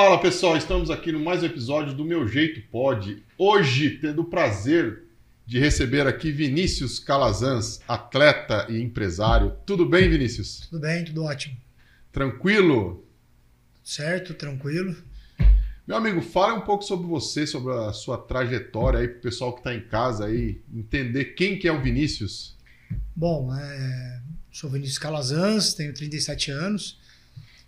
Fala pessoal, estamos aqui no mais um episódio do Meu Jeito Pode. Hoje, tendo o prazer de receber aqui Vinícius Calazans, atleta e empresário. Tudo bem, Vinícius? Tudo bem, tudo ótimo. Tranquilo? Certo, tranquilo. Meu amigo, fala um pouco sobre você, sobre a sua trajetória aí para o pessoal que está em casa aí entender quem que é o Vinícius. Bom, sou Vinícius Calazans, tenho 37 anos.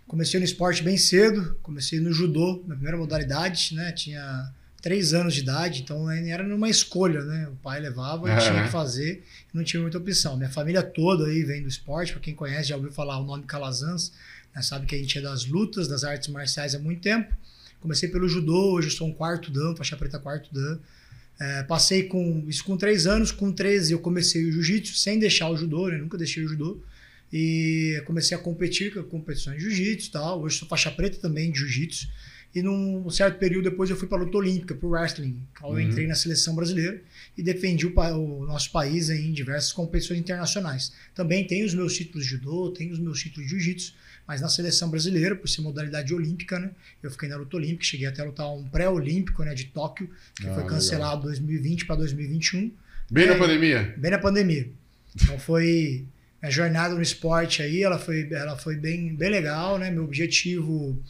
Comecei no esporte bem cedo, comecei no judô, na primeira modalidade, né? Tinha 3 anos de idade, então era numa escolha, né? O pai levava e tinha que fazer, não tinha muita opção. Minha família toda aí vem do esporte, para quem conhece, já ouviu falar o nome Calazans, né? Sabe que a gente é das lutas, das artes marciais há muito tempo. Comecei pelo judô, hoje eu sou um quarto dan, faixa preta quarto dan. Passei com 3 anos, com 13 eu comecei o jiu-jitsu, sem deixar o judô, né? Nunca deixei o judô. E comecei a competir com competições de jiu-jitsu e tal. Hoje sou faixa preta também de jiu-jitsu. E num certo período depois eu fui para a luta olímpica, para o wrestling. Eu entrei na seleção brasileira e defendi o nosso país em diversas competições internacionais. Também tenho os meus títulos de judô, tenho os meus títulos de jiu-jitsu, mas na seleção brasileira, por ser modalidade olímpica, né? Eu fiquei na luta olímpica, cheguei até a lutar um pré-olímpico, né, de Tóquio, que foi cancelado 2020 para 2021. Bem na pandemia? Bem na pandemia. Então foi... A jornada no esporte aí, ela foi bem legal, né? Meu objetivo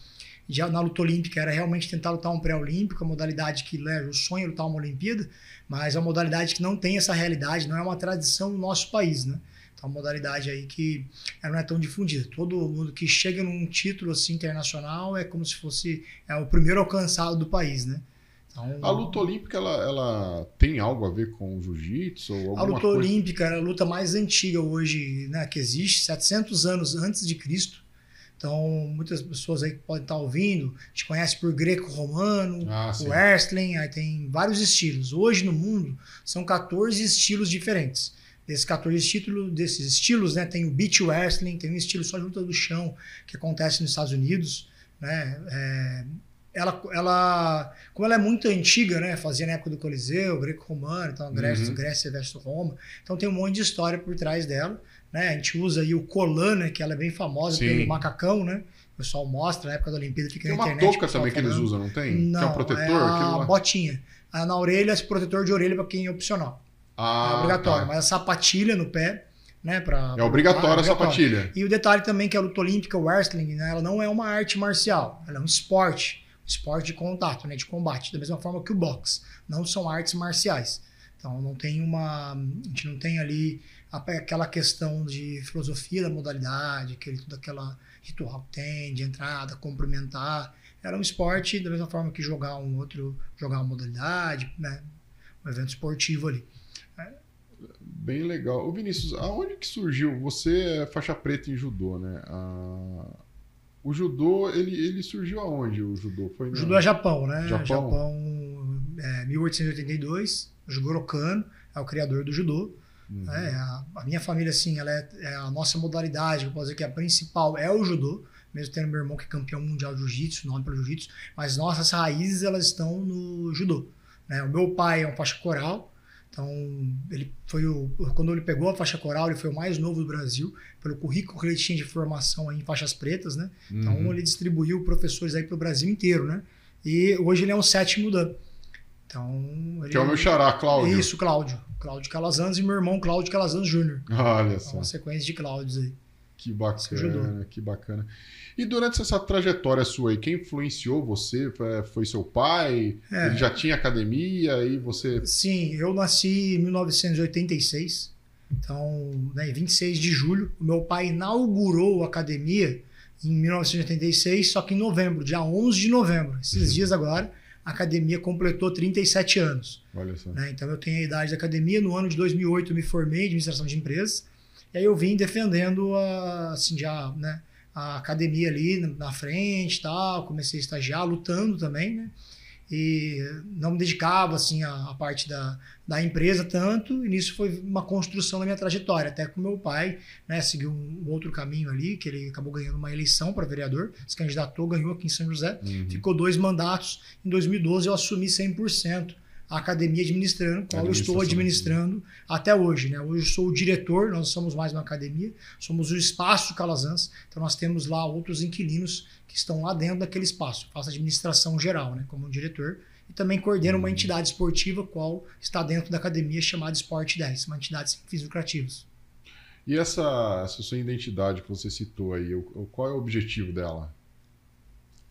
já na luta olímpica era realmente tentar lutar um pré-olímpico, a modalidade que leva o sonho é lutar uma Olimpíada, mas é uma modalidade que não tem essa realidade, não é uma tradição no nosso país, né? Então, uma modalidade aí que ela não é tão difundida. Todo mundo que chega num título assim internacional é como se fosse o primeiro alcançado do país, né? Então, a luta olímpica, ela tem algo a ver com o jiu-jitsu? Ou a luta olímpica é a luta mais antiga hoje, né, que existe, 700 anos antes de Cristo. Então, muitas pessoas aí que podem estar ouvindo, te conhecem por greco-romano, o wrestling, aí tem vários estilos. Hoje no mundo, são 14 estilos diferentes. Desses 14 estilos, né, tem o beach wrestling, tem um estilo só de luta do chão, que acontece nos Estados Unidos, né, como ela é muito antiga, né? Fazia na época do Coliseu, greco-romano, então Grécia versus Roma. Então tem um monte de história por trás dela, né? A gente usa aí o colã, né? Que ela é bem famosa pelo macacão, né? O pessoal mostra, na época da Olimpíada fica na internet. Tem uma touca também que eles usam, não tem? Não, que é um protetor? É a botinha. Na orelha, esse protetor de orelha para quem é opcional. É obrigatório, mas a sapatilha no pé... Né, é obrigatória a sapatilha. E o detalhe também que a luta olímpica, o wrestling, né? Ela não é uma arte marcial, ela é um esporte. Esporte de contato, né, de combate, da mesma forma que o boxe. Não são artes marciais. Então a gente não tem ali aquela questão de filosofia da modalidade, tudo aquela ritual que tem de entrada, cumprimentar. Era um esporte da mesma forma que jogar uma modalidade, né, um evento esportivo ali. Bem legal. Ô Vinícius, aonde que surgiu? Você é faixa preta em judô, né? O judô, ele surgiu aonde? O judô foi O judô é Japão, né? Japão 1882, o Jigoro Kano é o criador do judô. A minha família, assim, ela é a nossa modalidade, eu posso dizer que a principal é o judô, mesmo tendo meu irmão que é campeão mundial de jiu-jitsu, nome para jiu-jitsu, mas nossas raízes, elas estão no judô, né? O meu pai é um faixa coral. Então, quando ele pegou a faixa coral, ele foi o mais novo do Brasil, pelo currículo que ele tinha de formação aí em faixas pretas, né? Então, ele distribuiu professores aí para o Brasil inteiro, né? E hoje ele é um 7º dan. Então, que é o meu xará, Cláudio. Isso, Cláudio. Cláudio Calazans e meu irmão Cláudio Calazans Júnior. Olha só. É uma sequência de Cláudios aí. Que bacana, que bacana. E durante essa trajetória sua aí, quem influenciou você? Foi seu pai? Ele já tinha academia e você... Sim, eu nasci em 1986, então, né, 26 de julho. O meu pai inaugurou a academia em 1986, só que em novembro, dia 11 de novembro, esses dias agora, a academia completou 37 anos. Olha só. Né, então eu tenho a idade da academia. No ano de 2008 eu me formei em administração de empresas, e aí eu vim defendendo a academia ali na frente, tal, comecei a estagiar, lutando também, né? E não me dedicava assim à parte da empresa tanto, e nisso foi uma construção da minha trajetória, até que o meu pai, né, seguiu um outro caminho ali, que ele acabou ganhando uma eleição para vereador, se candidatou, ganhou aqui em São José, ficou 2 mandatos. Em 2012 eu assumi 100% a academia administrando, qual eu estou administrando até hoje, né? Hoje eu sou o diretor, nós somos mais uma academia, somos o espaço Calazans, então nós temos lá outros inquilinos que estão lá dentro daquele espaço. Eu faço administração geral, né, como diretor, e também coordeno uma entidade esportiva, qual está dentro da academia, chamada Sport 10, uma entidade sem fins lucrativos. E essa sua identidade que você citou aí, qual é o objetivo dela?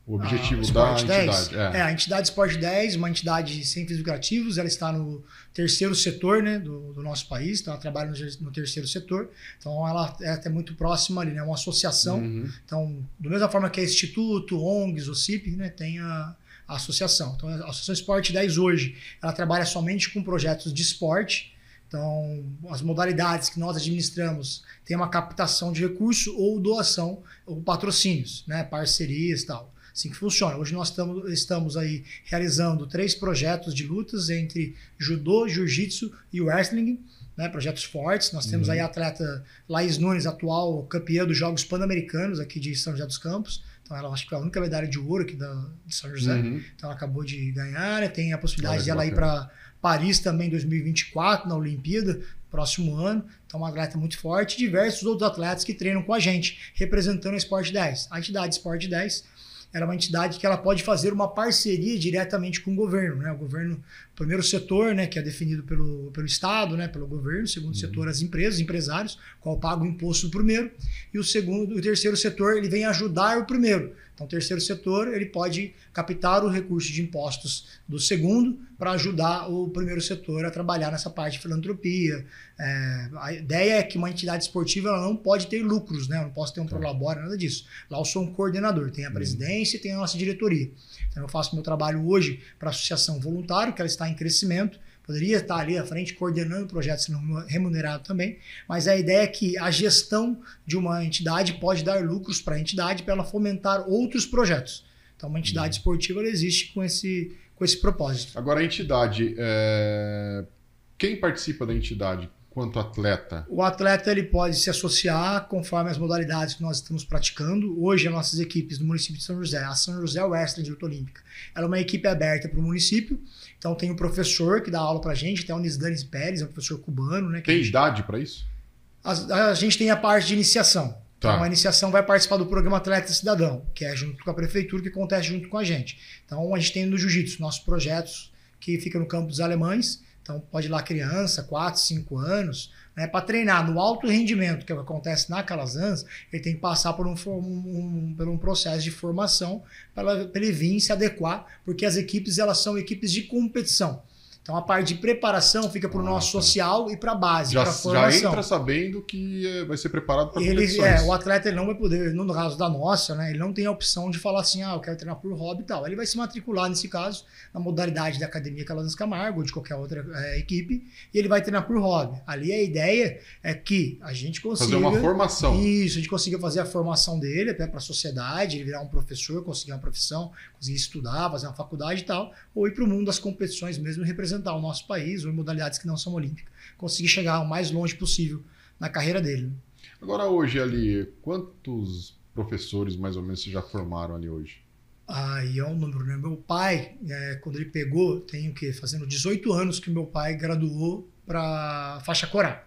O objetivo da entidade? A entidade Sport 10, uma entidade sem fins lucrativos, ela está no terceiro setor, né, do nosso país, então ela trabalha no terceiro setor, então ela é até muito próxima ali, né, uma associação. Então, da mesma forma que é Instituto, ONGs, OCIP, né, tem a associação. Então, a Associação Sport 10 hoje, ela trabalha somente com projetos de esporte. Então, as modalidades que nós administramos tem uma captação de recurso ou doação ou patrocínios, né, parcerias e tal. Assim que funciona. Hoje nós estamos aí realizando 3 projetos de lutas entre judô, jiu-jitsu e wrestling, né, projetos fortes. Nós temos aí a atleta Laís Nunes, atual campeã dos Jogos Pan-Americanos aqui de São José dos Campos. Então ela acho que foi a única medalha de ouro aqui de São José. Então ela acabou de ganhar, né? Tem a possibilidade dela ir para Paris também em 2024, na Olimpíada, próximo ano. Então uma atleta muito forte. Diversos outros atletas que treinam com a gente, representando a Sport 10. A entidade Sport 10 ela é uma entidade que ela pode fazer uma parceria diretamente com o governo, né? O governo, o primeiro setor, né, que é definido pelo Estado, né, pelo governo, o segundo setor as empresas, empresários, qual paga o imposto do primeiro, e o terceiro setor ele vem ajudar o primeiro. Então o terceiro setor ele pode captar o recurso de impostos do segundo para ajudar o primeiro setor a trabalhar nessa parte de filantropia. A ideia é que uma entidade esportiva ela não pode ter lucros, né? Eu não posso ter um prolabore, nada disso. Lá eu sou um coordenador, tem a presidência e tem a nossa diretoria. Então eu faço meu trabalho hoje para a associação voluntária, que ela está em crescimento. Poderia estar ali à frente coordenando projetos remunerados também, mas a ideia é que a gestão de uma entidade pode dar lucros para a entidade para ela fomentar outros projetos. Então uma entidade esportiva ela existe com esse propósito. Agora a entidade, quem participa da entidade quanto atleta? O atleta ele pode se associar conforme as modalidades que nós estamos praticando. Hoje as nossas equipes do município de São José, a São José Wrestling de Luta Olímpica, ela é uma equipe aberta para o município. Então tem um professor que dá aula para a gente, tem o Nisdanes Pérez, é um professor cubano. Né, tem idade para isso? A gente tem a parte de iniciação. Tá. Então a iniciação vai participar do programa Atleta Cidadão, que é junto com a prefeitura, que acontece junto com a gente. Então a gente tem no Jiu-Jitsu nossos projetos que ficam no Campo dos Alemães. Então pode ir lá criança, 4, 5 anos, né, para treinar no alto rendimento, que é o que acontece na Calazans, ele tem que passar por um processo de formação para ele vir se adequar, porque as equipes elas são equipes de competição. Então a parte de preparação fica para o nosso social e para a base, para a formação. Já entra sabendo que vai ser preparado para competições. O atleta ele não vai poder, no caso da nossa, né, ele não tem a opção de falar assim, eu quero treinar por hobby e tal. Ele vai se matricular, nesse caso, na modalidade da Academia Calazans Camargo ou de qualquer outra equipe, e ele vai treinar por hobby. Ali a ideia é que a gente consiga... fazer uma formação. Isso, a gente consiga fazer a formação dele até para a sociedade, ele virar um professor, conseguir uma profissão, conseguir estudar, fazer uma faculdade e tal, ou ir para o mundo das competições mesmo e representar o nosso país ou em modalidades que não são olímpicas, conseguir chegar o mais longe possível na carreira dele. Agora hoje ali, quantos professores mais ou menos vocês já formaram ali hoje? É um número, né? Meu pai, quando ele pegou, tem o quê? Fazendo 18 anos que meu pai graduou para faixa coral.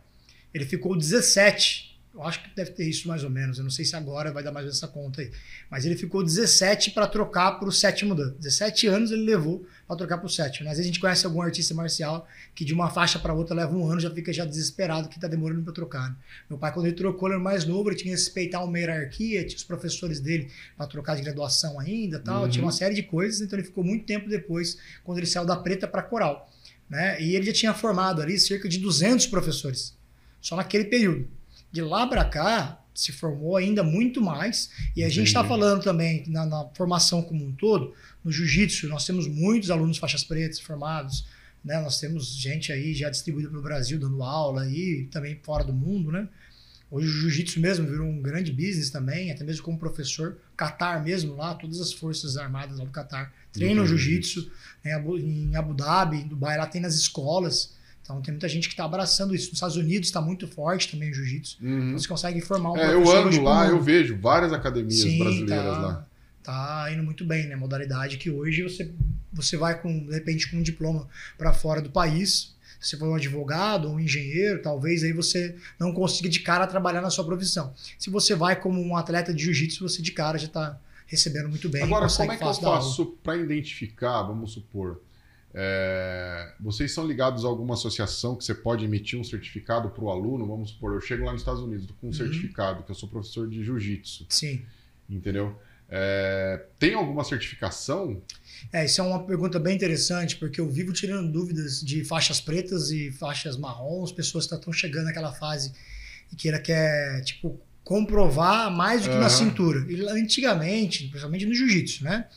Ele ficou 17, eu acho que deve ter isso mais ou menos, eu não sei se agora vai dar mais essa conta aí, mas ele ficou 17 para trocar para o 7º dan. 17 anos ele levou para trocar para o 7º. Às vezes a gente conhece algum artista marcial que de uma faixa para outra leva 1 ano, já fica desesperado que está demorando para trocar. Né? Meu pai, quando ele trocou, ele era mais novo, ele tinha que respeitar uma hierarquia, tinha os professores dele para trocar de graduação ainda, tal, tinha uma série de coisas, então ele ficou muito tempo depois, quando ele saiu da preta para coral. Né? E ele já tinha formado ali cerca de 200 professores, só naquele período. De lá para cá, se formou ainda muito mais. E a gente está falando também na formação como um todo, no jiu-jitsu, nós temos muitos alunos faixas pretas formados, né? Nós temos gente aí já distribuída pelo Brasil, dando aula e também fora do mundo, né? Hoje o jiu-jitsu mesmo virou um grande business também, até mesmo como professor. Qatar mesmo lá, todas as forças armadas lá do Qatar treinam jiu-jitsu. Em Abu Dhabi, em Dubai, lá tem nas escolas. Então tem muita gente que está abraçando isso. Nos Estados Unidos está muito forte também o jiu-jitsu. Então você consegue formar um professor. Eu ando lá, eu vejo várias academias brasileiras lá. Tá indo muito bem, né? Modalidade que hoje você você vai, de repente, com um diploma para fora do país. Se você for um advogado ou um engenheiro, talvez aí você não consiga de cara trabalhar na sua profissão. Se você vai como um atleta de jiu-jitsu, você de cara já está recebendo muito bem. Agora, como é que eu faço para identificar, vamos supor, vocês são ligados a alguma associação que você pode emitir um certificado para o aluno? Vamos supor, eu chego lá nos Estados Unidos com um certificado, que eu sou professor de jiu-jitsu. Sim. Entendeu? Tem alguma certificação? Isso é uma pergunta bem interessante, porque eu vivo tirando dúvidas de faixas pretas e faixas marrons, pessoas que estão chegando naquela fase e que ela quer, tipo, comprovar mais do que na cintura. E antigamente, principalmente no jiu-jitsu, né?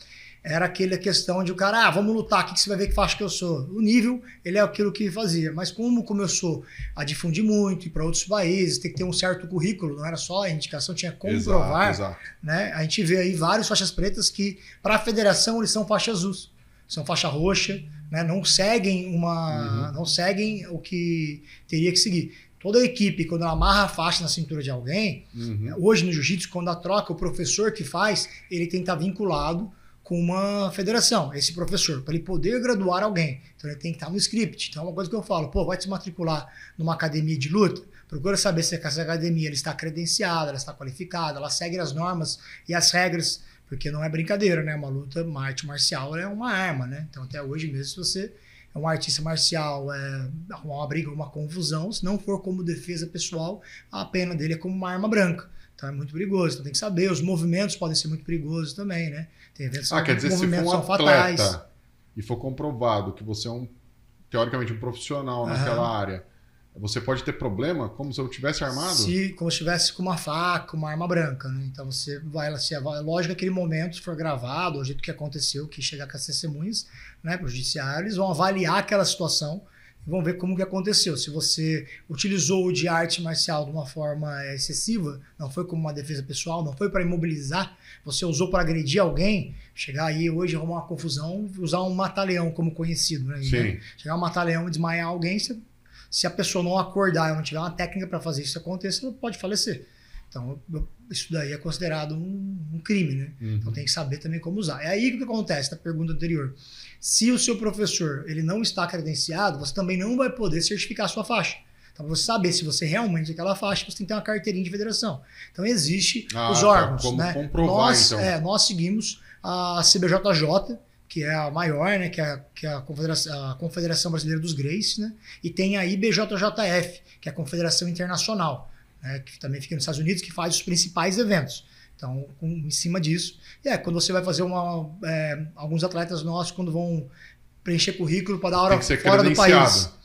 Era aquela questão de o cara, vamos lutar, o que você vai ver que faixa que eu sou? O nível, ele é aquilo que fazia. Mas como começou a difundir muito e para outros países, tem que ter um certo currículo, não era só a indicação, tinha que comprovar. Exato. Né? A gente vê aí várias faixas pretas que, para a federação, eles são faixa azul, são faixa roxa, né? Não seguem não seguem o que teria que seguir. Toda a equipe, quando ela amarra a faixa na cintura de alguém, hoje no jiu-jitsu, quando a troca, o professor que faz, ele tem que estar vinculado com uma federação, esse professor, para ele poder graduar alguém. Então ele tem que estar no script. Então é uma coisa que eu falo, vai se matricular numa academia de luta, procura saber se essa academia ela está credenciada, ela está qualificada, ela segue as normas e as regras, porque não é brincadeira, né? Uma luta, uma arte marcial é uma arma, né? Então até hoje mesmo, se você é um artista marcial, uma briga, uma confusão, se não for como defesa pessoal, a pena dele é como uma arma branca. Então é muito perigoso, então tem que saber. Os movimentos podem ser muito perigosos também, né? Tem eventos quer dizer, movimentos se for um fatais. atleta e for comprovado que você é teoricamente um profissional naquela área, você pode ter problema como se eu tivesse armado? Como se estivesse com uma faca, uma arma branca, né? Então você vai, lógico que aquele momento, se for gravado, o jeito que aconteceu, que chegar com as testemunhas, né, para o judiciário, eles vão avaliar aquela situação e vão ver como que aconteceu. Se você utilizou o de arte marcial de uma forma excessiva, não foi como uma defesa pessoal, não foi para imobilizar, você usou para agredir alguém, chegar aí hoje arrumar uma confusão, usar um mata-leão como conhecido, né? Sim. Chegar um mata-leão e desmaiar alguém, se a pessoa não acordar e não tiver uma técnica para fazer isso acontecer, ela pode falecer. Então, isso daí é considerado um crime, né? Então tem que saber também como usar. É aí que acontece, na pergunta anterior. Se o seu professor ele não está credenciado, você também não vai poder certificar a sua faixa. Então, para você saber se você realmente é aquela faixa, você tem que ter uma carteirinha de federação. Então, existe os órgãos. Como né? comprovar, Nós seguimos a CBJJ, que é a maior, né, que é a Confederação Brasileira dos Gracies, né, e tem a IBJJF, que é a Confederação Internacional, né, que também fica nos Estados Unidos, que faz os principais eventos. Então, em cima disso, quando você vai fazer alguns atletas nossos, quando vão preencher currículo para dar aula fora do país.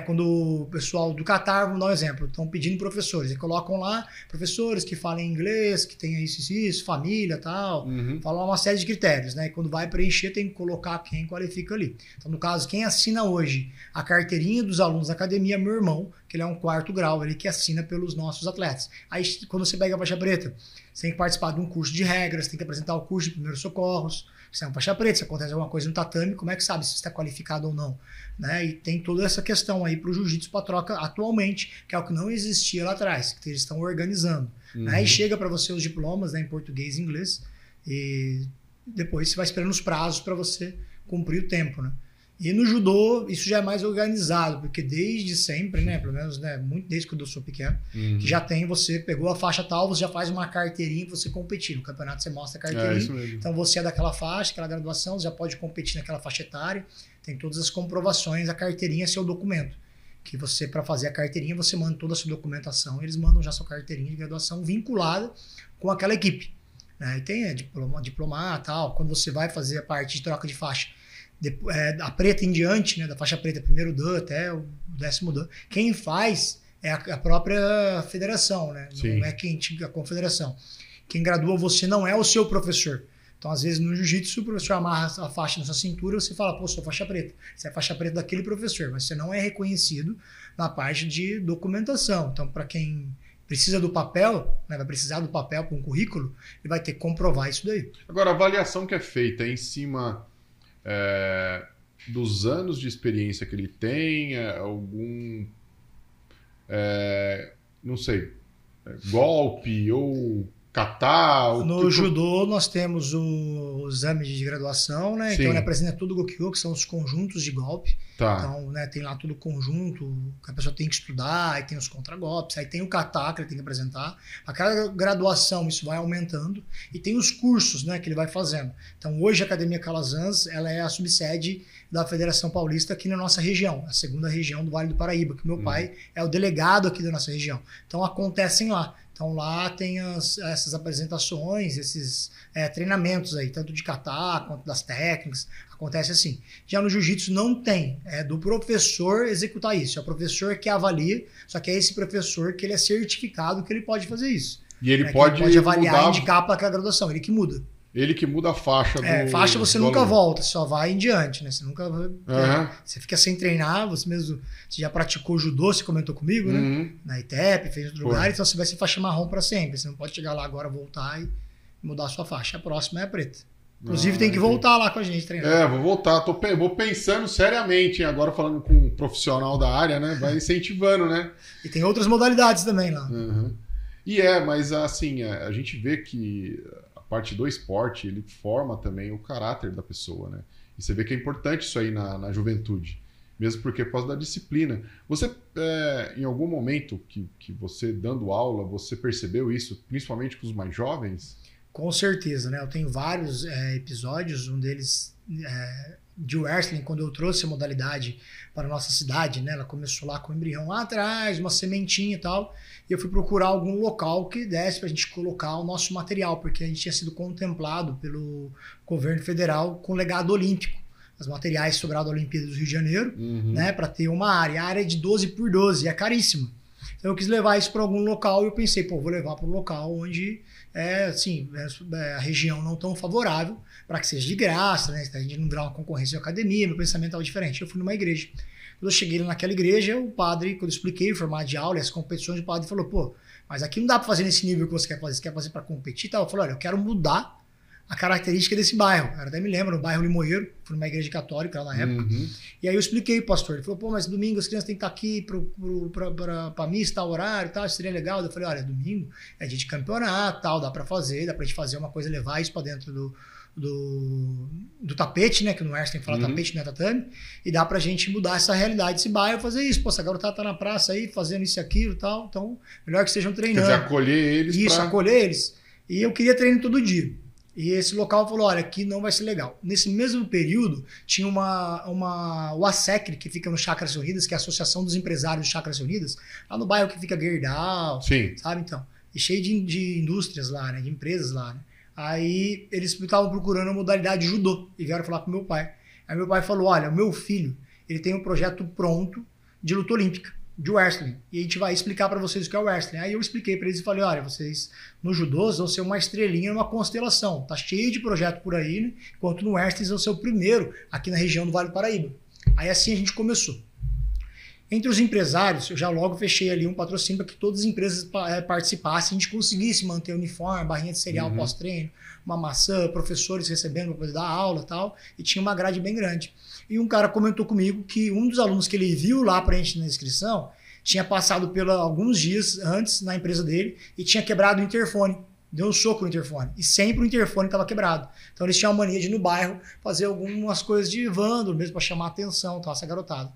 Quando o pessoal do Catar, vamos dar um exemplo, estão pedindo professores, e colocam lá professores que falem inglês, que tenham isso, família e tal, falam uma série de critérios, né? E quando vai preencher, tem que colocar quem qualifica ali. Então, no caso, quem assina hoje a carteirinha dos alunos da academia é meu irmão, que ele é um 4º grau, ele que assina pelos nossos atletas. Aí, quando você pega a faixa preta, você tem que participar de um curso de regras, tem que apresentar o curso de primeiros socorros. Se é uma faixa preta, se acontece alguma coisa no tatame, como é que sabe se está qualificado ou não? Né? E tem toda essa questão aí para o jiu-jitsu para troca atualmente, que é o que não existia lá atrás, que eles estão organizando. Né? E chega para você os diplomas, né, em português e inglês, e depois você vai esperando os prazos para você cumprir o tempo. Né? E no judô, isso já é mais organizado, porque desde sempre, né, pelo menos, né, muito desde quando eu sou pequeno, que já tem, você pegou a faixa tal, você já faz uma carteirinha para você competir. No campeonato você mostra a carteirinha, então você é daquela faixa, aquela graduação, você já pode competir naquela faixa etária, tem todas as comprovações, a carteirinha é seu documento. Que você, para fazer a carteirinha, você manda toda a sua documentação, eles mandam já sua carteirinha de graduação vinculada com aquela equipe. Né? E tem diplomar, tal, quando você vai fazer a parte de troca de faixa, a preta em diante, né, da faixa preta, primeiro Dan até o 10º Dan, quem faz é a própria federação, né? Não é a confederação. Quem gradua você não é o seu professor. Então, às vezes, no jiu-jitsu, o professor amarra a faixa na sua cintura, você fala, sou faixa preta. Você é faixa preta daquele professor, mas você não é reconhecido na parte de documentação. Então, para quem precisa do papel, né, vai precisar do papel para um currículo, ele vai ter que comprovar isso daí. Agora, a avaliação que é feita é em cima dos anos de experiência que ele tem, não sei, golpe ou kata? No judô nós temos o exame de graduação, né? Sim. Então ele apresenta tudo o Gokyo, que são os conjuntos de golpe. Tá. Então, né, tem lá tudo conjunto, que a pessoa tem que estudar, aí tem os contragolpes, aí tem o kata que ele tem que apresentar. A cada graduação isso vai aumentando e tem os cursos, né, que ele vai fazendo. Então hoje a Academia Calazans, ela é a subsede da Federação Paulista aqui na nossa região, a segunda região do Vale do Paraíba, que meu pai é o delegado aqui da nossa região. Então acontecem lá. Então lá tem essas apresentações, esses treinamentos aí, tanto de kata quanto das técnicas, acontece assim. Já no jiu-jitsu não tem, é do professor executar isso, é o professor que avalia, só que é esse professor que ele é certificado que ele pode fazer isso. E ele pode avaliar mudar... e indicar para a graduação, ele que muda. Ele que muda a faixa do... faixa você nunca volta, só vai em diante, né? Você nunca... Você fica sem treinar, você já praticou judô, você comentou comigo, né? Na ITEP, fez outro lugar, então você vai ser faixa marrom para sempre. Você não pode chegar lá agora, voltar e mudar a sua faixa. A próxima é a preta. Inclusive tem que voltar lá com a gente treinar. Vou voltar. Vou pensando seriamente, agora falando com um profissional da área, né? Vai incentivando, né? E tem outras modalidades também lá. E mas assim, a gente vê que a parte do esporte, ele forma também o caráter da pessoa, né? E você vê que é importante isso aí na juventude, mesmo porque por causa da disciplina. Você, em algum momento que você dando aula, você percebeu isso, principalmente com os mais jovens? Com certeza, né? Eu tenho vários episódios, um deles de wrestling, quando eu trouxe a modalidade para a nossa cidade, né? Ela começou lá com o embrião lá atrás, uma sementinha e tal, e eu fui procurar algum local que desse para a gente colocar o nosso material, porque a gente tinha sido contemplado pelo governo federal com legado olímpico, os materiais sobrados da Olimpíada do Rio de Janeiro, né? Para ter uma área. A área é de 12x12, é caríssima. Então eu quis levar isso para algum local e eu pensei, vou levar para um local onde a região não tão favorável para que seja de graça, né? A gente não virar uma concorrência de academia, meu pensamento estava diferente. Eu fui numa igreja. Quando eu cheguei naquela igreja, o padre, quando eu expliquei o formato de aula e as competições, o padre falou, mas aqui não dá para fazer nesse nível que você quer fazer, você quer fazer para competir e tal. Eu falei, olha, eu quero mudar a característica desse bairro. Eu até me lembro, no bairro Limoeiro, fui numa igreja católica lá na época. E aí eu expliquei pro pastor. Ele falou, mas domingo as crianças têm que estar aqui pra missa, tal horário e tal, seria legal. Eu falei, olha, domingo é dia de campeonato, tal, dá pra gente fazer uma coisa, levar isso pra dentro do tapete, né? Que no wrestling fala tapete, não é tatame. E dá pra gente mudar essa realidade desse bairro, fazer isso. Essa garotada tá na praça aí, fazendo isso e aquilo e tal. Então, melhor que estejam treinando. Quer dizer, acolher eles. Isso, acolher eles. E eu queria treino todo dia. E esse local falou, olha, aqui não vai ser legal. Nesse mesmo período, tinha o ASECR, que fica no Chácaras Unidas, que é a Associação dos Empresários de Chácaras Unidas, lá no bairro que fica Gerdau, sabe, então? E cheio de indústrias lá, né, de empresas lá, né? Aí eles estavam procurando a modalidade judô e vieram falar com meu pai. Aí meu pai falou, olha, o meu filho, ele tem um projeto pronto de luta olímpica, de wrestling, e a gente vai explicar para vocês o que é o wrestling. Aí eu expliquei para eles e falei, olha, vocês no judô vão ser uma estrelinha numa constelação, tá cheio de projeto por aí, né? Enquanto no wrestling vão ser o primeiro aqui na região do Vale do Paraíba. Aí assim a gente começou. Entre os empresários, eu já logo fechei ali um patrocínio para que todas as empresas participassem, a gente conseguisse manter o uniforme, barrinha de cereal pós-treino, uma maçã, professores recebendo para poder dar aula e tal, e tinha uma grade bem grande. E um cara comentou comigo que um dos alunos que ele viu lá para a gente na inscrição tinha passado alguns dias antes na empresa dele e tinha quebrado o interfone. Deu um soco no interfone. E sempre o interfone estava quebrado. Então eles tinham a mania de ir no bairro fazer algumas coisas de vândalo mesmo para chamar a atenção, essa garotada.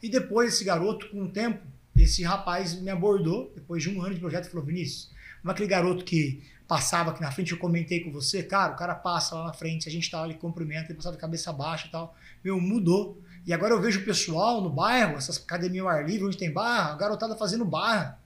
E depois esse garoto, com o tempo, esse rapaz me abordou, depois de um ano de projeto, e falou, Vinícius, não é aquele garoto que passava aqui na frente, eu comentei com você, cara, o cara passa lá na frente, a gente tá ali, cumprimenta, ele passava de cabeça baixa e tal. Mudou. E agora eu vejo o pessoal no bairro, essas academias ao ar livre, onde tem barra, a garotada fazendo barra.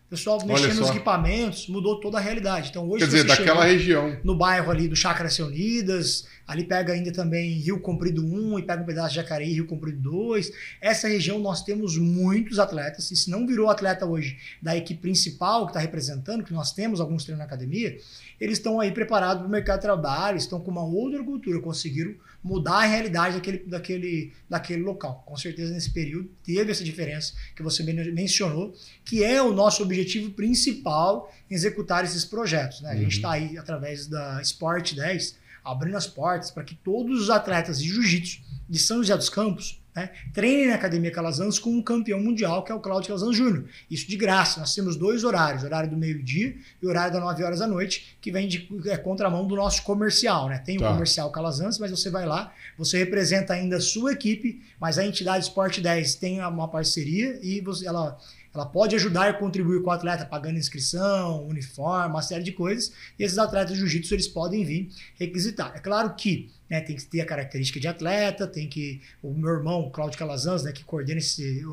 O pessoal mexendo nos equipamentos, mudou toda a realidade. Então hoje, quer dizer, daquela região. No bairro ali do Chácaras Unidas, ali pega ainda também Rio Comprido 1 e pega um pedaço de Jacareí, Rio Comprido 2. Essa região nós temos muitos atletas, e se não virou atleta hoje da equipe principal que está representando, que nós temos alguns treinos na academia, eles estão aí preparados para o mercado de trabalho, estão com uma outra cultura, conseguiram mudar a realidade daquele local. Com certeza nesse período teve essa diferença que você mencionou, que é o nosso objetivo principal em executar esses projetos, né? A gente está aí através da Sport 10 abrindo as portas para que todos os atletas de jiu-jitsu de São José dos Campos né? Treine na Academia Calazans com um campeão mundial, que é o Cláudio Calazans Júnior. Isso de graça. Nós temos 2 horários, o horário do meio-dia e o horário das 9 horas da noite, que vem de contramão do nosso comercial, né? Tem o comercial Calazans, mas você vai lá, você representa ainda a sua equipe, mas a entidade Sport 10 tem uma parceria e ela pode ajudar e contribuir com o atleta, pagando inscrição, uniforme, uma série de coisas. E esses atletas de jiu-jitsu, eles podem vir requisitar. É claro que, né, tem que ter a característica de atleta, tem que... O meu irmão, o Cláudio Calazans, né, que coordena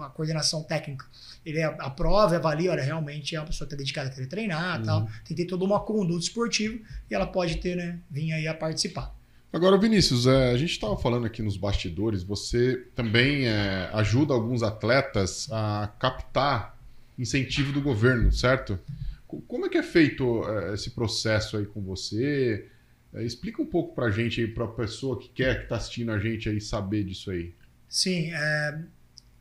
a coordenação técnica, ele aprova, avalia, olha, realmente é uma pessoa que está dedicada a querer treinar, tal. Tem que ter toda uma conduta esportiva e ela pode ter, né, vir aí a participar. Agora, Vinícius, a gente estava falando aqui nos bastidores, você também ajuda alguns atletas a captar incentivo do governo, certo? Como é que é feito esse processo aí com você? Explica um pouco para a gente aí, para a pessoa que está assistindo a gente aí, saber disso aí. Sim,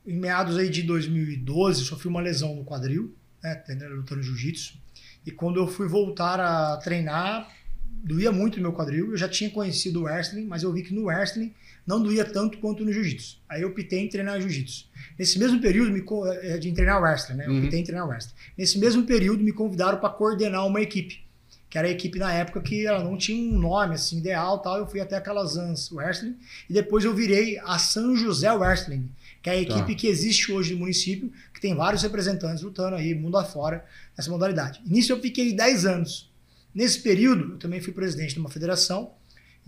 em meados aí de 2012, eu sofri uma lesão no quadril, né, lutando jiu-jitsu, e quando eu fui voltar a treinar, doía muito no meu quadril. Eu já tinha conhecido o wrestling, mas eu vi que no wrestling não doía tanto quanto no jiu-jitsu. Aí eu optei em treinar jiu-jitsu. Nesse mesmo período, de treinar wrestling, né? Eu optei em treinar wrestling. Nesse mesmo período, me convidaram para coordenar uma equipe, que era a equipe na época que ela não tinha um nome assim ideal, tal. Eu fui até a Calazans Wrestling e depois eu virei a São José Wrestling, que é a equipe que existe hoje no município, que tem vários representantes lutando aí mundo afora nessa modalidade. Nisso eu fiquei 10 anos. Nesse período, eu também fui presidente de uma federação,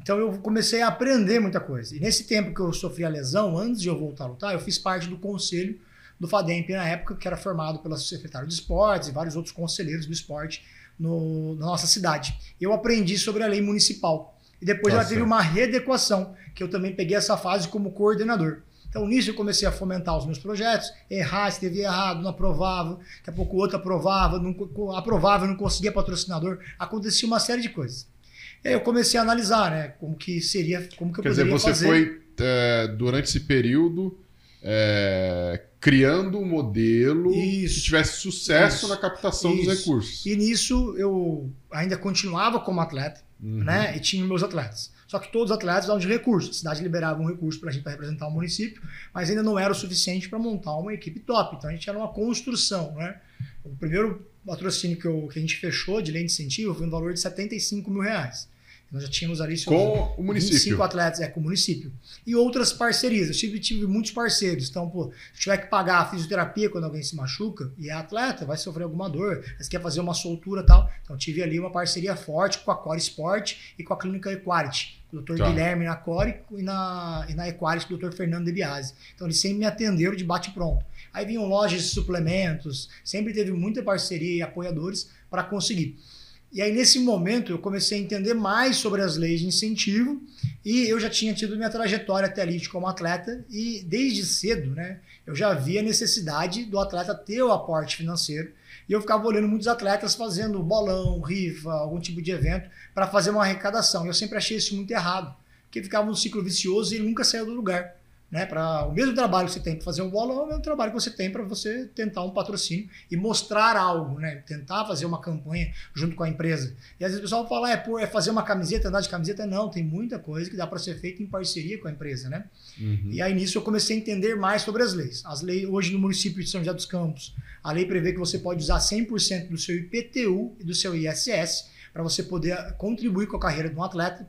então eu comecei a aprender muita coisa. E nesse tempo que eu sofri a lesão, antes de eu voltar a lutar, eu fiz parte do conselho do FADEMP na época, que era formado pela secretária de esportes e vários outros conselheiros do esporte na nossa cidade. Eu aprendi sobre a lei municipal. E depois ela teve uma readequação, que eu também peguei essa fase como coordenador. Então, nisso eu comecei a fomentar os meus projetos, errar, se teve errado, não aprovava, daqui a pouco o outro aprovava, não aprovava, não conseguia patrocinador, acontecia uma série de coisas. E aí eu comecei a analisar, né, como que seria, como que eu poderia fazer. Quer dizer, você foi, durante esse período, criando um modelo que tivesse sucesso na captação dos recursos. E nisso eu ainda continuava como atleta, né, e tinha meus atletas. Só que todos os atletas precisavam de recursos. A cidade liberava um recurso para a gente representar o município, mas ainda não era o suficiente para montar uma equipe top. Então a gente era uma construção, né? O primeiro patrocínio que a gente fechou de lei de incentivo foi no valor de R$75 mil. Nós já tínhamos ali com o município. 25 atletas com o município. E outras parcerias. Eu tive muitos parceiros. Então, se tiver que pagar a fisioterapia quando alguém se machuca, e é atleta, vai sofrer alguma dor, mas quer fazer uma soltura e tal. Então, tive ali uma parceria forte com a Core Sport e com a Clínica Equality. O Dr. Guilherme na Core e na Equality o Dr. Fernando De Biasi. Então, eles sempre me atenderam de bate-pronto. Aí vinham lojas de suplementos, sempre teve muita parceria e apoiadores para conseguir. E aí, nesse momento, eu comecei a entender mais sobre as leis de incentivo e eu já tinha tido minha trajetória até ali como atleta e, desde cedo, né, eu já via a necessidade do atleta ter o aporte financeiro e eu ficava olhando muitos atletas fazendo bolão, rifa, algum tipo de evento para fazer uma arrecadação. Eu sempre achei isso muito errado, porque ficava um ciclo vicioso e nunca saía do lugar. Né, para o mesmo trabalho que você tem para fazer um bolão, é o mesmo trabalho que você tem para você tentar um patrocínio e mostrar algo, né, tentar fazer uma campanha junto com a empresa. E às vezes o pessoal fala, é fazer uma camiseta, andar de camiseta. Não, tem muita coisa que dá para ser feita em parceria com a empresa. Né? E aí nisso eu comecei a entender mais sobre as leis. As leis hoje no município de São José dos Campos, a lei prevê que você pode usar 100% do seu IPTU e do seu ISS para você poder contribuir com a carreira de um atleta,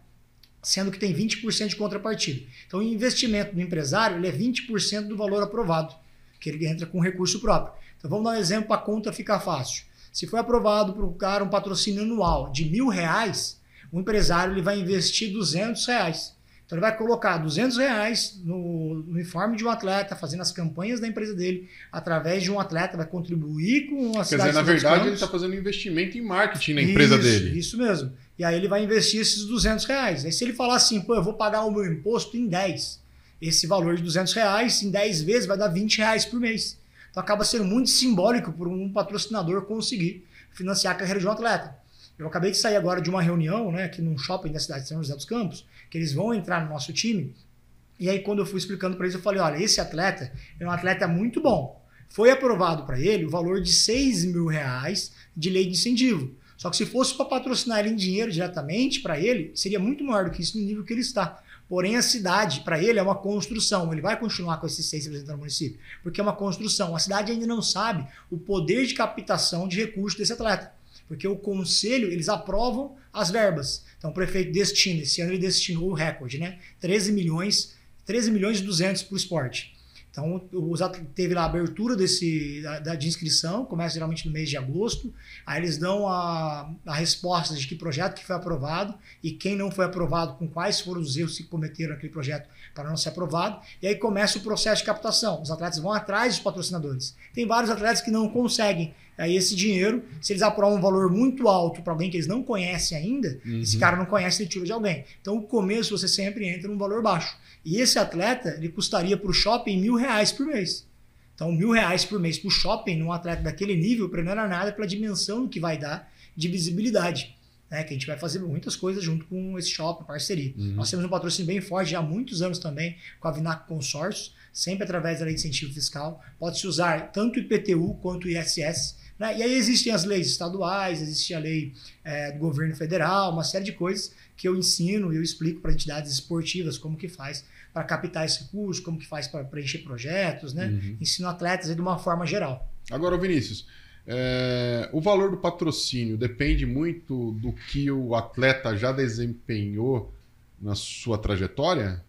sendo que tem 20% de contrapartida. Então, o investimento do empresário ele é 20% do valor aprovado, que ele entra com recurso próprio. Então, vamos dar um exemplo para a conta ficar fácil. Se foi aprovado para o cara um patrocínio anual de R$1.000, o empresário ele vai investir R$200. Então, ele vai colocar R$200 no uniforme de um atleta, fazendo as campanhas da empresa dele, através de um atleta, vai contribuir com a cidade. Quer dizer, na verdade, ele está fazendo um investimento em marketing na empresa dele. Isso mesmo. E aí ele vai investir esses R$200. Aí se ele falar assim, eu vou pagar o meu imposto em 10, esse valor de R$200 em 10 vezes vai dar R$20 por mês. Então acaba sendo muito simbólico por um patrocinador conseguir financiar a carreira de um atleta. Eu acabei de sair agora de uma reunião, né, aqui num shopping da cidade de São José dos Campos, que eles vão entrar no nosso time, e aí quando eu fui explicando para eles, eu falei, olha, esse atleta é um atleta muito bom. Foi aprovado para ele o valor de R$6 mil de lei de incentivo. Só que se fosse para patrocinar ele em dinheiro diretamente para ele, seria muito maior do que isso no nível que ele está. Porém, a cidade, para ele, é uma construção. Ele vai continuar com esses 6 representantes do município, porque é uma construção. A cidade ainda não sabe o poder de captação de recursos desse atleta, porque o conselho, eles aprovam as verbas. Então, o prefeito destina, esse ano ele destinou o recorde, né? 13 milhões e 200 para o esporte. Então, teve lá a abertura de inscrição, começa geralmente no mês de agosto, aí eles dão a resposta de que projeto que foi aprovado e quem não foi aprovado, com quais foram os erros que cometeram naquele projeto para não ser aprovado, e aí começa o processo de captação. Os atletas vão atrás dos patrocinadores. Tem vários atletas que não conseguem aí esse dinheiro, se eles aprovam um valor muito alto para alguém que eles não conhecem ainda, esse cara não conhece, ele tira de alguém. Então, no começo, você sempre entra num valor baixo. E esse atleta, ele custaria para o shopping R$1.000 por mês. Então, R$1.000 por mês para o shopping, num atleta daquele nível, para não era nada pela dimensão que vai dar de visibilidade. Né? Que a gente vai fazer muitas coisas junto com esse shopping, parceria. Nós temos um patrocínio bem forte já há muitos anos também, com a Vinac Consórcios, sempre através da lei de incentivo fiscal. Pode-se usar tanto o IPTU quanto o ISS. Né? E aí existem as leis estaduais, existe a lei do governo federal, uma série de coisas que eu ensino e eu explico para entidades esportivas como que faz para captar esse recurso, como que faz para preencher projetos, né? Ensino atletas aí de uma forma geral. Agora, Vinícius, o valor do patrocínio depende muito do que o atleta já desempenhou na sua trajetória?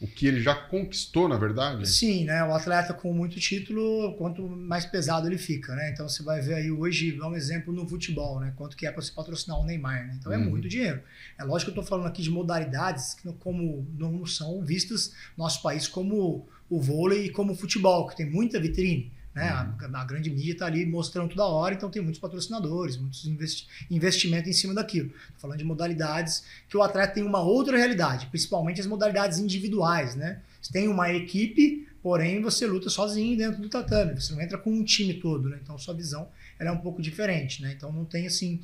O que ele já conquistou, na verdade? Sim, né? O atleta com muito título, quanto mais pesado ele fica, né? Então você vai ver aí hoje, dá um exemplo no futebol, né? Quanto que é para se patrocinar o Neymar, né? Então é muito dinheiro. É lógico que eu estou falando aqui de modalidades que como não são vistas no nosso país como o vôlei e como o futebol, que tem muita vitrine. Né? A grande mídia está ali mostrando toda hora, então tem muitos patrocinadores, muitos investimentos em cima daquilo. Estou falando de modalidades que o atleta tem uma outra realidade, principalmente as modalidades individuais. Né? Você tem uma equipe, porém você luta sozinho dentro do tatame, você não entra com um time todo, né? Então sua visão ela é um pouco diferente. Né? Então não tem assim,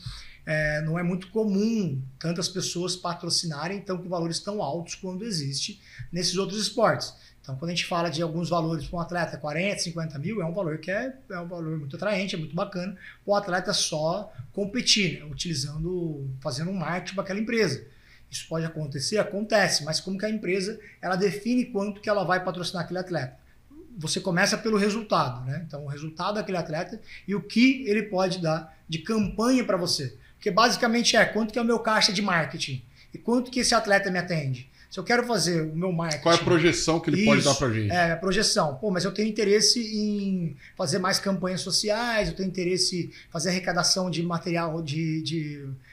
não é muito comum tantas pessoas patrocinarem então, com valores tão altos quanto existe nesses outros esportes. Então, quando a gente fala de alguns valores para um atleta, 40, 50 mil, é um valor que é um valor muito atraente, é muito bacana, para o atleta só competir, né? Fazendo um marketing para aquela empresa. Isso pode acontecer? Acontece, mas como que a empresa ela define quanto que ela vai patrocinar aquele atleta? Você começa pelo resultado, né? Então, o resultado daquele atleta e o que ele pode dar de campanha para você. Porque basicamente quanto que é o meu caixa de marketing e quanto que esse atleta me atende. Se eu quero fazer o meu marketing... Qual é a projeção que ele pode dar pra gente? A projeção. Pô, mas eu tenho interesse em fazer mais campanhas sociais, eu tenho interesse em fazer arrecadação de material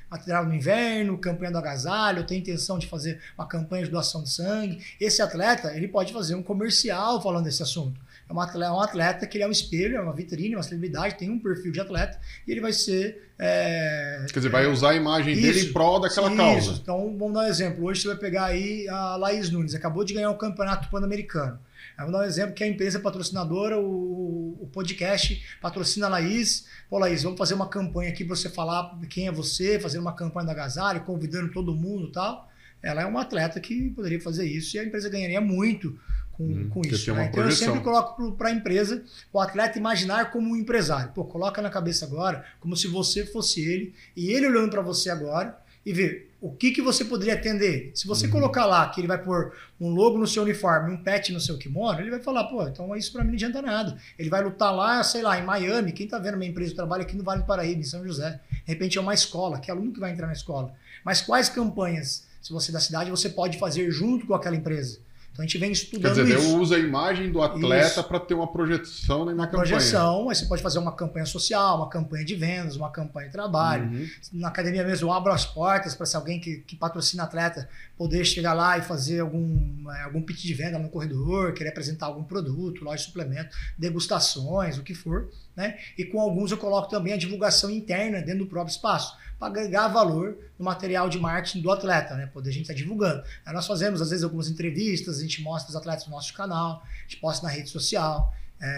material no inverno, campanha do agasalho, eu tenho intenção de fazer uma campanha de doação de sangue. Esse atleta, ele pode fazer um comercial falando desse assunto. É um atleta que ele é um espelho, é uma vitrine, uma celebridade, tem um perfil de atleta e ele vai ser... Quer dizer, vai usar a imagem dele em prol daquela causa. Então, vamos dar um exemplo. Hoje você vai pegar aí a Laís Nunes, acabou de ganhar o campeonato pan-americano. Vamos dar um exemplo que a empresa patrocinadora, o podcast, patrocina a Laís. Pô, Laís, vamos fazer uma campanha aqui para você falar quem é você, fazer uma campanha da agasalho, convidando todo mundo e tal. Ela é uma atleta que poderia fazer isso e a empresa ganharia muito com isso. Né? Então eu sempre coloco para a empresa, o atleta imaginar como um empresário. Pô, coloca na cabeça agora como se você fosse ele e ele olhando para você agora e ver o que você poderia atender. Se você colocar lá que ele vai pôr um logo no seu uniforme, um pet no seu kimono, ele vai falar, pô, então isso para mim não adianta nada. Ele vai lutar lá, sei lá, em Miami, quem tá vendo minha empresa de trabalho aqui no Vale do Paraíba, em São José. De repente é uma escola, que aluno que vai entrar na escola. Mas quais campanhas, se você é da cidade, você pode fazer junto com aquela empresa? Então a gente vem estudando isso. Quer dizer, eu uso a imagem do atleta para ter uma projeção na minha campanha. Projeção, aí você pode fazer uma campanha social, uma campanha de vendas, uma campanha de trabalho. Na academia mesmo eu abro as portas para se alguém que patrocina atleta poder chegar lá e fazer algum pitch de venda no corredor, querer apresentar algum produto, loja de suplemento, degustações, o que for. Né? E com alguns eu coloco também a divulgação interna dentro do próprio espaço, para agregar valor no material de marketing do atleta, né? Poder a gente estar divulgando. Aí nós fazemos, às vezes, algumas entrevistas, a gente mostra os atletas no nosso canal, a gente posta na rede social.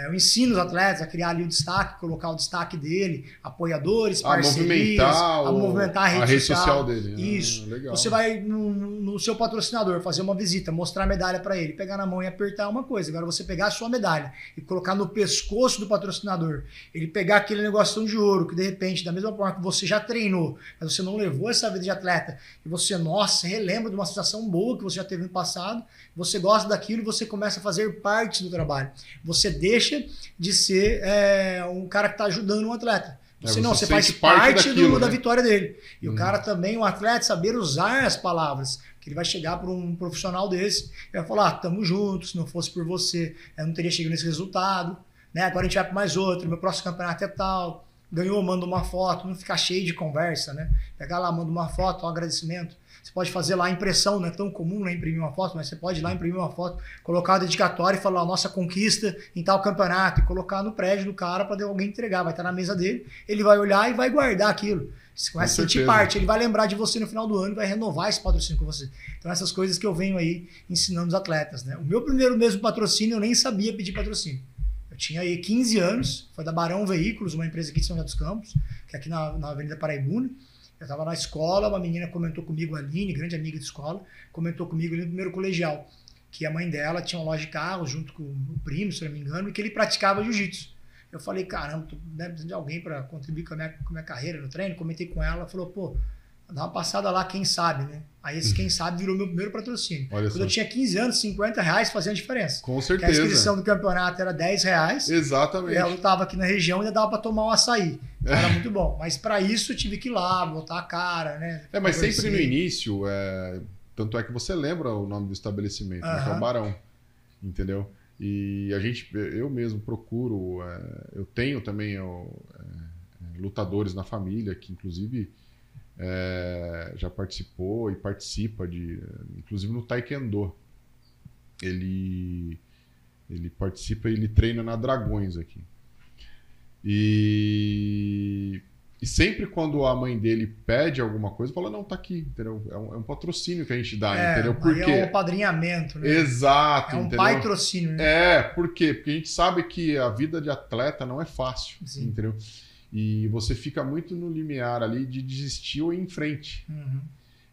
Eu ensino os atletas a criar ali o destaque, colocar o destaque dele, apoiadores, parcerias, a movimentar a rede social dele. Isso. Legal. Você vai no o seu patrocinador, fazer uma visita, mostrar a medalha para ele, pegar na mão e apertar é uma coisa. Agora você pegar a sua medalha e colocar no pescoço do patrocinador, ele pegar aquele negócio de ouro, que de repente, da mesma forma que você já treinou, mas você não levou essa vida de atleta, e você, nossa, relembra de uma sensação boa que você já teve no passado, você gosta daquilo e você começa a fazer parte do trabalho. Você deixa de ser um cara que está ajudando um atleta. Você faz parte daquilo, da vitória dele. E o cara também, um atleta, saber usar as palavras. Que ele vai chegar para um profissional desse e vai falar, tamo junto, se não fosse por você, eu não teria chegado nesse resultado. Né? Agora a gente vai para mais outro, meu próximo campeonato é tal. Ganhou, manda uma foto, não ficar cheio de conversa, né? Pegar lá, manda uma foto, um agradecimento. Você pode fazer lá a impressão, não é tão comum, né, imprimir uma foto, mas você pode ir lá imprimir uma foto, colocar a dedicatória e falar a nossa conquista em tal campeonato e colocar no prédio do cara para alguém entregar. Vai estar na mesa dele, ele vai olhar e vai guardar aquilo. Você começa a sentir parte, ele vai lembrar de você no final do ano e vai renovar esse patrocínio com você. Então essas coisas que eu venho aí ensinando os atletas, né? O meu primeiro mesmo patrocínio, eu nem sabia pedir patrocínio. Eu tinha aí 15 anos, foi da Barão Veículos, uma empresa aqui de São José dos Campos, que é aqui na Avenida Paraibuna. Eu estava na escola, uma menina comentou comigo, a Aline, grande amiga de escola, comentou comigo ali no primeiro colegial, que a mãe dela tinha uma loja de carros junto com o primo, se não me engano, e que ele praticava jiu-jitsu. Eu falei, caramba, tô precisando de alguém para contribuir com a minha carreira no treino. Comentei com ela, ela falou, pô, dá uma passada lá, quem sabe, né? Aí esse quem sabe virou meu primeiro patrocínio. Olha Quando eu tinha 15 anos, R$50 fazia a diferença. Com certeza. Porque a inscrição do campeonato era R$10. Exatamente. E eu estava aqui na região e ainda dava para tomar um açaí. Então era muito bom. Mas para isso eu tive que ir lá, botar a cara, né? Mas sempre no início, tanto é que você lembra o nome do estabelecimento, né? Que é o Barão. Entendeu? E eu mesmo procuro, eu tenho também lutadores na família que inclusive já participou e participa inclusive no Taekwondo. Ele participa e ele treina na Dragões aqui. E sempre quando a mãe dele pede alguma coisa, fala, não, tá aqui, entendeu? É um patrocínio que a gente dá, entendeu? Porque é um apadrinhamento, né? Exato, é um entendeu? patrocínio, né? Por quê? Porque a gente sabe que a vida de atleta não é fácil, entendeu? E você fica muito no limiar ali de desistir ou ir em frente. Uhum.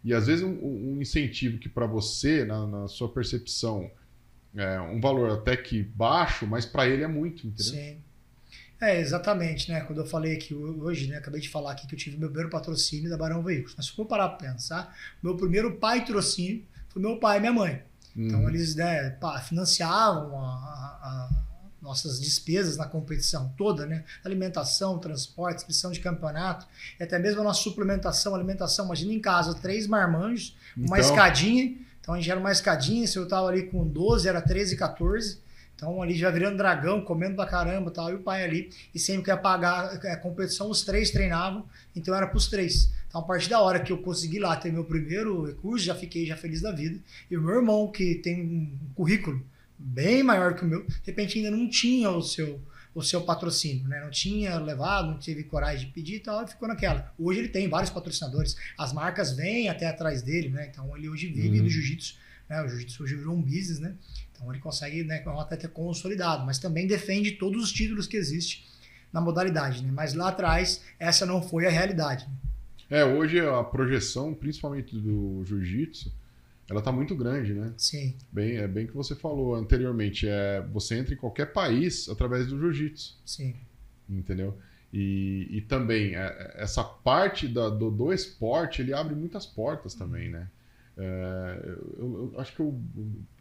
E às vezes um incentivo que para você, na sua percepção, é um valor até que baixo, mas para ele é muito, entendeu? Sim. Exatamente, né? Quando eu falei aqui hoje, né? Acabei de falar aqui que eu tive meu primeiro patrocínio da Barão Veículos. Mas se for parar para pensar, meu primeiro patrocínio foi meu pai e minha mãe. Então eles, né, financiavam nossas despesas na competição toda, né? Alimentação, transporte, inscrição de campeonato, e até mesmo a nossa suplementação, alimentação. Imagina em casa, 3 marmanjos, uma escadinha. Então a gente era uma escadinha, se eu estava ali com 12, era 13, 14. Então ali já virando dragão, comendo pra caramba, tal, e o pai ali, e sempre que ia pagar a competição, os 3 treinavam, então era pros 3. Então a partir da hora que eu consegui lá ter meu primeiro recurso, já fiquei feliz da vida. E o meu irmão, que tem um currículo bem maior que o meu, de repente ainda não tinha o seu patrocínio, né? Não tinha levado, não teve coragem de pedir e tal, e ficou naquela. Hoje ele tem vários patrocinadores, as marcas vêm até atrás dele, né? Então ele hoje vive do jiu-jitsu, né? O jiu-jitsu hoje virou um business, né? Então ele consegue, né, um atleta consolidado, mas também defende todos os títulos que existem na modalidade, né? Mas lá atrás, essa não foi a realidade. Hoje a projeção, principalmente do jiu-jitsu, ela está muito grande, né? Sim. Bem que você falou anteriormente, você entra em qualquer país através do jiu-jitsu. Sim. Entendeu? E também, essa parte do esporte, ele abre muitas portas também, né? Eu acho que eu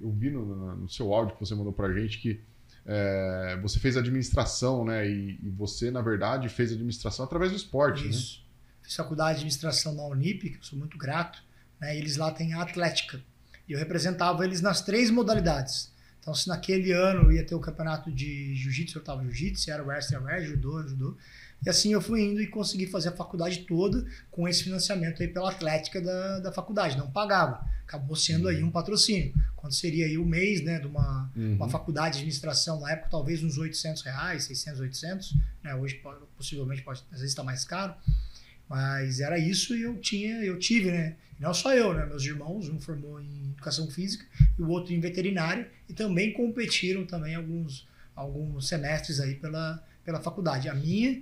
vi no seu áudio que você mandou pra gente que você fez administração, né? E você, na verdade, fez administração através do esporte. Isso. Né? Fiz faculdade de administração na Unip, que eu sou muito grato. Né? Eles lá têm a atlética. E eu representava eles nas 3 modalidades. Então, se naquele ano ia ter o campeonato de jiu-jitsu, eu estava jiu-jitsu, era wrestling, judô. E assim eu fui indo e consegui fazer a faculdade toda com esse financiamento aí pela atlética da faculdade. Não pagava. Acabou sendo aí um patrocínio. Quando seria aí o mês, né, de uma faculdade de administração, na época talvez uns R$800, 600, 800. Né? Hoje possivelmente às vezes está mais caro. Mas era isso e eu tive, né? E não só eu, né? Meus irmãos, um formou em educação física e o outro em veterinária, e também competiram também alguns semestres aí pela faculdade. A minha,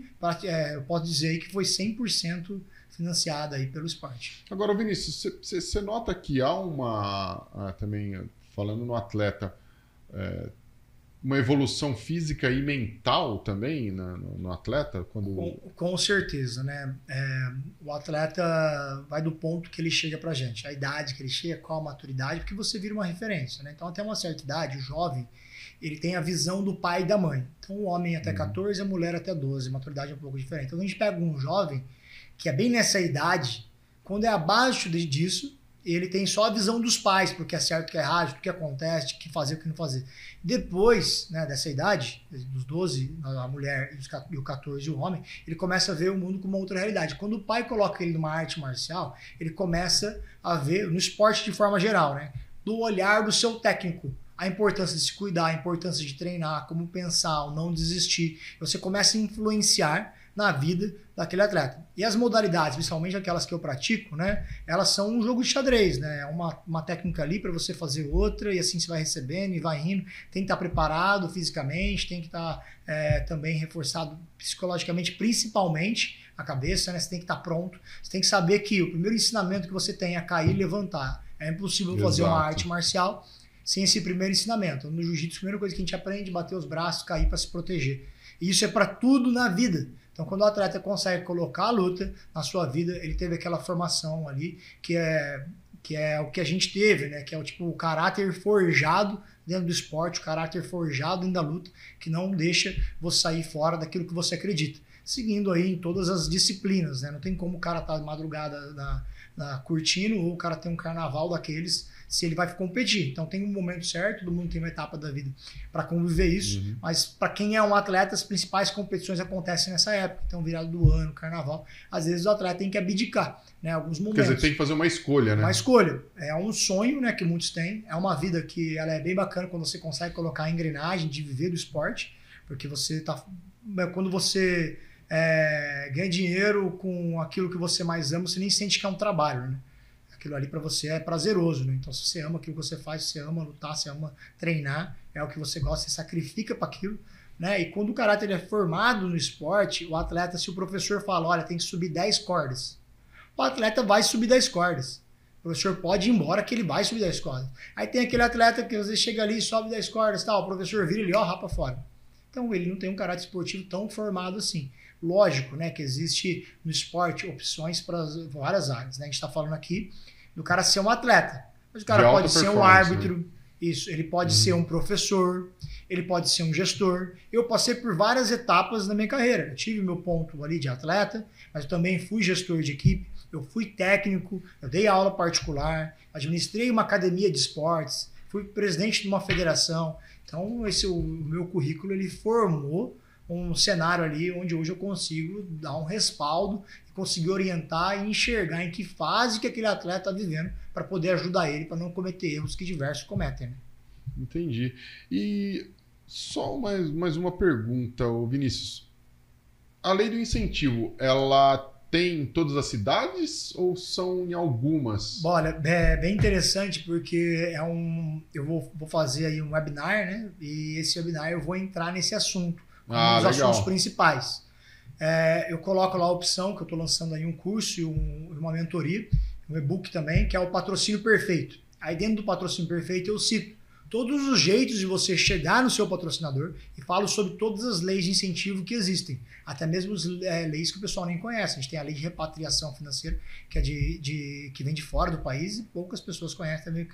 eu posso dizer aí que foi 100% financiada aí pelo esporte. Agora, Vinícius, você nota que há também, falando no atleta, uma evolução física e mental também no atleta? Com certeza, né? O atleta vai do ponto que ele chega pra gente, a idade que ele chega, qual a maturidade, porque você vira uma referência, né? Então, até uma certa idade, o jovem, ele tem a visão do pai e da mãe. Então, o homem até 14, a mulher até 12, a maturidade é um pouco diferente. Então, a gente pega um jovem que é bem nessa idade, quando é abaixo disso, ele tem só a visão dos pais, porque é certo, o que é errado, o que acontece, o que fazer, o que não fazer. Depois, né, dessa idade, dos 12, a mulher e o 14 e o homem, ele começa a ver o mundo com uma outra realidade. Quando o pai coloca ele numa arte marcial, ele começa a ver, no esporte de forma geral, né, do olhar do seu técnico, a importância de se cuidar, a importância de treinar, como pensar, o não desistir. Você começa a influenciar na vida daquele atleta. E as modalidades, principalmente aquelas que eu pratico, né, elas são um jogo de xadrez, né, é uma técnica ali para você fazer outra, e assim você vai recebendo e vai indo. Tem que estar preparado fisicamente, tem que estar também reforçado psicologicamente, principalmente a cabeça, né, você tem que estar pronto, você tem que saber que o primeiro ensinamento que você tem é cair e levantar. É impossível fazer uma arte marcial sem esse primeiro ensinamento. No jiu-jitsu, a primeira coisa que a gente aprende é bater os braços, cair para se proteger. E isso é para tudo na vida. Então, quando o atleta consegue colocar a luta na sua vida, ele teve aquela formação ali, que é o que a gente teve, né? Que é o caráter forjado dentro do esporte, o caráter forjado dentro da luta, que não deixa você sair fora daquilo que você acredita. Seguindo aí em todas as disciplinas, né? Não tem como o cara estar de madrugada curtindo, ou o cara tem um carnaval daqueles, se ele vai competir. Então tem um momento certo, todo mundo tem uma etapa da vida para conviver isso, mas para quem é um atleta, as principais competições acontecem nessa época. Então, virado do ano, carnaval, às vezes o atleta tem que abdicar, né? Alguns momentos. Quer dizer, tem que fazer uma escolha, né? Uma escolha. É um sonho, né, que muitos têm. É uma vida que ela é bem bacana quando você consegue colocar a engrenagem de viver do esporte, porque quando você ganha dinheiro com aquilo que você mais ama, você nem sente que é um trabalho, né? Aquilo ali para você é prazeroso, né? Então, se você ama aquilo que você faz, você ama lutar, você ama treinar, é o que você gosta, você sacrifica para aquilo, né? E quando o caráter é formado no esporte, o atleta, se o professor fala, olha, tem que subir 10 cordas, o atleta vai subir 10 cordas. O professor pode ir embora que ele vai subir 10 cordas. Aí tem aquele atleta que você chega ali e sobe 10 cordas, tal, o professor vira ele, rapa fora. Então, ele não tem um caráter esportivo tão formado assim. Lógico, né, que existe no esporte opções para várias áreas, né? A gente está falando aqui do cara ser um atleta, mas o cara pode ser um árbitro, né? Isso, ele pode ser um professor, ele pode ser um gestor. Eu passei por várias etapas na minha carreira. Eu tive meu ponto ali de atleta, mas eu também fui gestor de equipe, eu fui técnico, eu dei aula particular, administrei uma academia de esportes, fui presidente de uma federação. Então, o meu currículo ele formou um cenário ali onde hoje eu consigo dar um respaldo, conseguir orientar e enxergar em que fase que aquele atleta está vivendo para poder ajudar ele, para não cometer erros que diversos cometem. Né? Entendi. E só mais uma pergunta, Vinícius. A lei do incentivo, ela tem em todas as cidades ou são em algumas? Olha, é bem interessante porque eu vou fazer aí um webinar, né? E esse webinar eu vou entrar nesse assunto. Os assuntos principais. Eu coloco lá a opção, que eu estou lançando aí um curso e uma mentoria, um e-book também, que é o patrocínio perfeito. Aí dentro do patrocínio perfeito eu cito todos os jeitos de você chegar no seu patrocinador e falo sobre todas as leis de incentivo que existem. Até mesmo as leis que o pessoal nem conhece. A gente tem a lei de repatriação financeira, que é que vem de fora do país e poucas pessoas conhecem também,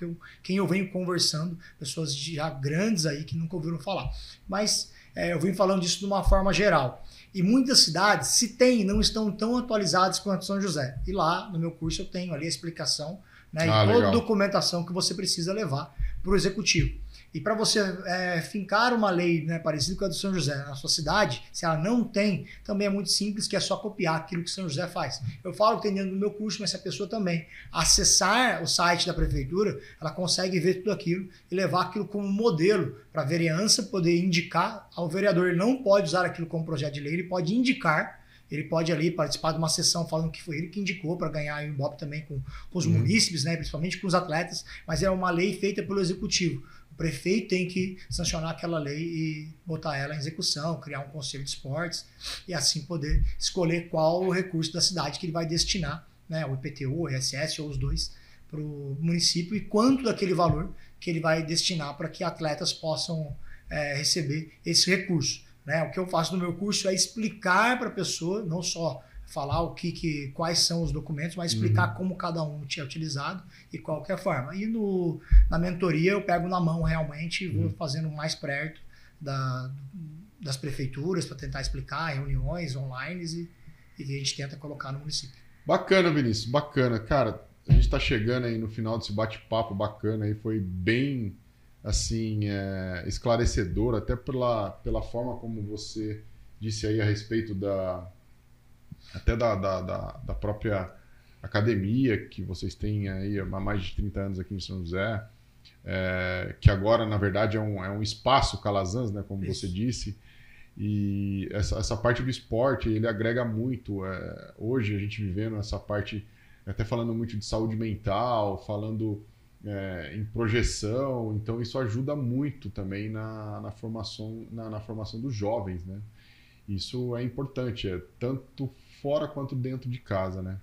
quem eu venho conversando, pessoas já grandes aí que nunca ouviram falar. Mas eu venho falando disso de uma forma geral. E muitas cidades, se tem, não estão tão atualizadas quanto São José. E lá, no meu curso, eu tenho ali a explicação, né, e toda a documentação que você precisa levar para o executivo. E para você fincar uma lei, né, parecida com a do São José na sua cidade, se ela não tem, também é muito simples, que é só copiar aquilo que São José faz. Eu falo que tem dentro do meu curso, mas se a pessoa também acessar o site da prefeitura, ela consegue ver tudo aquilo e levar aquilo como modelo para a vereança poder indicar ao vereador. Ele não pode usar aquilo como projeto de lei, ele pode indicar. Ele pode ali participar de uma sessão falando que foi ele que indicou para ganhar o Ibope também com os munícipes, né, principalmente com os atletas, mas é uma lei feita pelo executivo. prefeito tem que sancionar aquela lei e botar ela em execução, criar um conselho de esportes e assim poder escolher qual o recurso da cidade que ele vai destinar, né, o IPTU, o ISS ou os dois, para o município e quanto daquele valor que ele vai destinar para que atletas possam receber esse recurso. Né? O que eu faço no meu curso é explicar para a pessoa, não só falar quais são os documentos, mas explicar como cada um é utilizado e qual que é a forma. E na mentoria eu pego na mão realmente e vou fazendo mais perto das prefeituras para tentar explicar, reuniões online e a gente tenta colocar no município. Bacana, Vinícius, bacana. Cara, a gente está chegando aí no final desse bate-papo bacana aí, foi bem assim, esclarecedor, até pela forma como você disse aí a respeito da própria academia que vocês têm aí há mais de 30 anos aqui em São José, que agora, na verdade, é um espaço Calazans, né, como você disse, e essa parte do esporte, ele agrega muito. Hoje, a gente vivendo essa parte, até falando muito de saúde mental, falando em projeção, então isso ajuda muito também na formação dos jovens, né? Isso é importante, tanto fora quanto dentro de casa, né?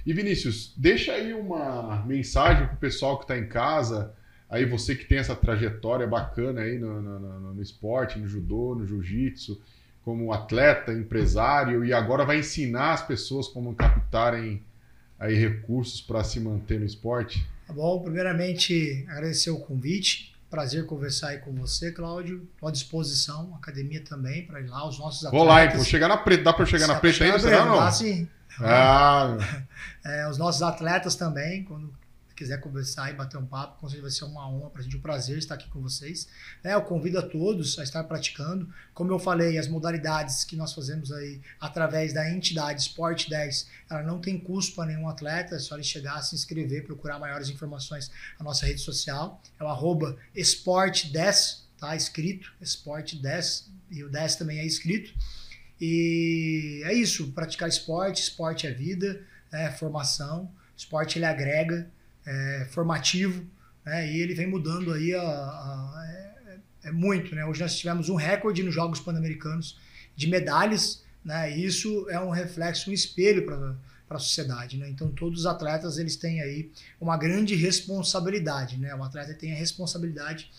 E Vinícius, deixa aí uma mensagem para o pessoal que está em casa, aí você que tem essa trajetória bacana aí no esporte, no judô, no jiu-jitsu, como atleta, empresário, e agora vai ensinar as pessoas como captarem aí recursos para se manter no esporte. Tá bom, primeiramente agradecer o convite. Prazer conversar aí com você, Cláudio. Estou à disposição, academia também, para ir lá, os nossos atletas. Vou lá, vou chegar na preta. Dá para chegar na preta ainda? Será não? Dá sim. Os nossos atletas também, quando quiser conversar e bater um papo, com certeza vai ser uma honra para a gente, um prazer estar aqui com vocês. Eu convido a todos a estar praticando. Como eu falei, as modalidades que nós fazemos aí através da entidade Sport 10, ela não tem custo para nenhum atleta, é só ele chegar, se inscrever, procurar maiores informações na nossa rede social. É o @Sport10, tá escrito, Sport10, e o 10 também é escrito. E é isso, praticar esporte é vida, formação, esporte ele agrega, formativo, né? E ele vem mudando aí muito, né? Hoje nós tivemos um recorde nos Jogos Pan-Americanos de medalhas, né? E isso é um reflexo, um espelho para a sociedade, né? Então todos os atletas eles têm aí uma grande responsabilidade, né? O atleta tem a responsabilidade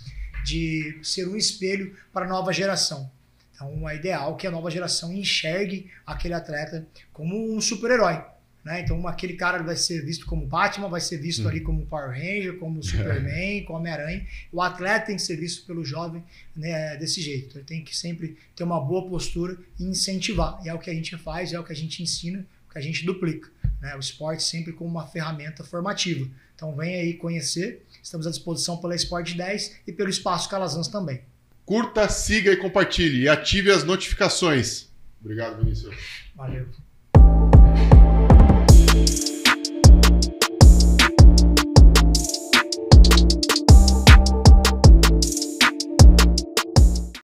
de ser um espelho para a nova geração. Então é ideal que a nova geração enxergue aquele atleta como um super-herói. Né? Então aquele cara vai ser visto como Batman, vai ser visto ali como Power Ranger, como Superman, como Homem-Aranha. O atleta tem que ser visto pelo jovem, né, desse jeito. Então, ele tem que sempre ter uma boa postura e incentivar. E é o que a gente faz, é o que a gente ensina, o que a gente duplica. Né? O esporte sempre como uma ferramenta formativa. Então vem aí conhecer. Estamos à disposição pela Sport 10 e pelo Espaço Calazans também. Curta, siga e compartilhe. E ative as notificações. Obrigado, Vinícius. Valeu.